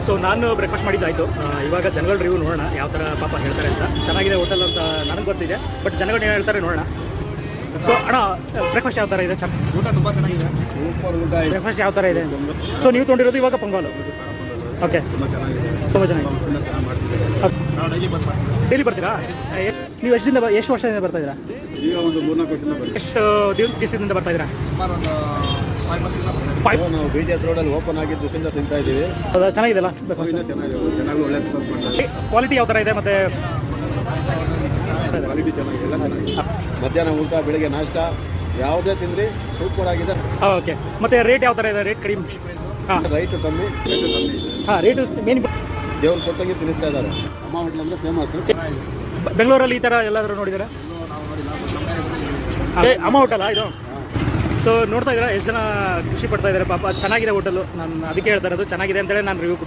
So ನಾನು breakfast ಮಾಡಿದ್ದಾಯಿತು. ಇವಾಗ ಜನಗಳ ರಿವ್ಯೂ ನೋಡೋಣ ಯಾವ ಥರ ಪಾಪ ಹೇಳ್ತಾರೆ ಅಂತ. ಚೆನ್ನಾಗಿದೆ ಹೋಟೆಲ್ ಅಂತ ನನಗೆ ಗೊತ್ತಿದೆ, ಬಟ್ ಜನಗಳು ಏನು ಹೇಳ್ತಾರೆ ನೋಡೋಣ. ಸೊ ಅಣ್ಣ, ಬ್ರೇಕ್ಫಾಸ್ಟ್ ಯಾವ ಥರ ಇದೆ? ಊಟ ತುಂಬ ಚೆನ್ನಾಗಿದೆ, ಸೂಪರ್ ಊಟ. ಬ್ರೇಕ್ಫಾಸ್ಟ್ ಯಾವ ಥರ ಇದೆ? ಸೊ ನೀವು ತೊಗೊಂಡಿರೋದು ಇವಾಗ ಪೊಂಗಲ್? ಓಕೆ, ತುಂಬ ಚೆನ್ನಾಗಿದೆ, ತುಂಬ ಚೆನ್ನಾಗಿದೆ. ಚೆನ್ನಾಗಿ ಮಾಡ್ತಿದ್ದೀವಿ. ನಾವು ಡೈಲಿ ಬರ್ತೀರಾ? ನೀವು ಎಷ್ಟು ವರ್ಷದಿಂದ ಬರ್ತಾ ಇದ್ದೀರಾ? ಈಗ ಒಂದು 3-4 ವರ್ಷದಿಂದ ಬರ್ತೀವಿ. ಎಷ್ಟು ದಿವಸದಿಂದ ಬರ್ತಾ ಇದ್ದೀರಾ? ಸುಮಾರು ಒಂದು 5 ಮಂತ್ಸಿಂದ ಬರ್ತಾ ಇದ್ದೀವಿ. ನಾವು BTS ರೋಡಲ್ಲಿ ಓಪನ್ ಆಗಿದ್ದ ದಿವಸದಿಂದ ತಿಂತಾ ಇದ್ದೀವಿ. ಚೆನ್ನಾಗಿದೆಲ್ಲ? ಚೆನ್ನಾಗಿದೆ, ಚೆನ್ನಾಗಿ ಒಳ್ಳೆ ಎಕ್ಸ್ಪೆಕ್ಟ್ ಮಾಡ್ತಾರೆ. ಕ್ವಾಲಿಟಿ ಯಾವ ಥರ ಇದೆ? ಮತ್ತು ಕ್ವಾಲಿಟಿ ಚೆನ್ನಾಗಿದೆ, ಎಲ್ಲ ಚೆನ್ನಾಗಿದೆ. ಮಧ್ಯಾಹ್ನ ಊಟ, ಬೆಳಿಗ್ಗೆ ನಾಷ್ಟ ಯಾವುದೇ ತಿಂದ್ರಿ ಸೂಪರ್ ಆಗಿದೆ. ಓಕೆ, ಮತ್ತು ರೇಟ್ ಯಾವ ಥರ ಇದೆ? ರೇಟ್ ಕಡಿಮೆ? ಹಾಂ, ರೈಟ್ ಕಮ್ಮಿ. ಹಾಂ, ರೇಟು ಮೇನ್ ದೇವ್ರು ಕೊಟ್ಟಂಗೆ ತಿನ್ನಿಸ್ತಾ ಇದ್ದಾರೆ. ಅಮ್ಮ ಹೋಟ್ಲ್ ಅಂದರೆ ಫೇಮಸ್. ಬೆಂಗಳೂರಲ್ಲಿ ಈ ಥರ ಎಲ್ಲಾದರೂ ನೋಡಿದ್ದೀರಾ? ಅಮ್ಮ ಹೋಟೆಲಾ ಇದು? ಸೊ ನೋಡ್ತಾ ಇದ್ದೀರಾ ಎಷ್ಟು ಜನ ಖುಷಿ ಪಡ್ತಾ ಇದ್ದಾರೆ ಪಾಪ. ಚೆನ್ನಾಗಿದೆ ಹೋಟೆಲು. ನಾನು ಅದಕ್ಕೆ ಹೇಳ್ತಾ ಇರೋದು ಚೆನ್ನಾಗಿದೆ ಅಂತೇಳಿ ನಾನು ರಿವ್ಯೂ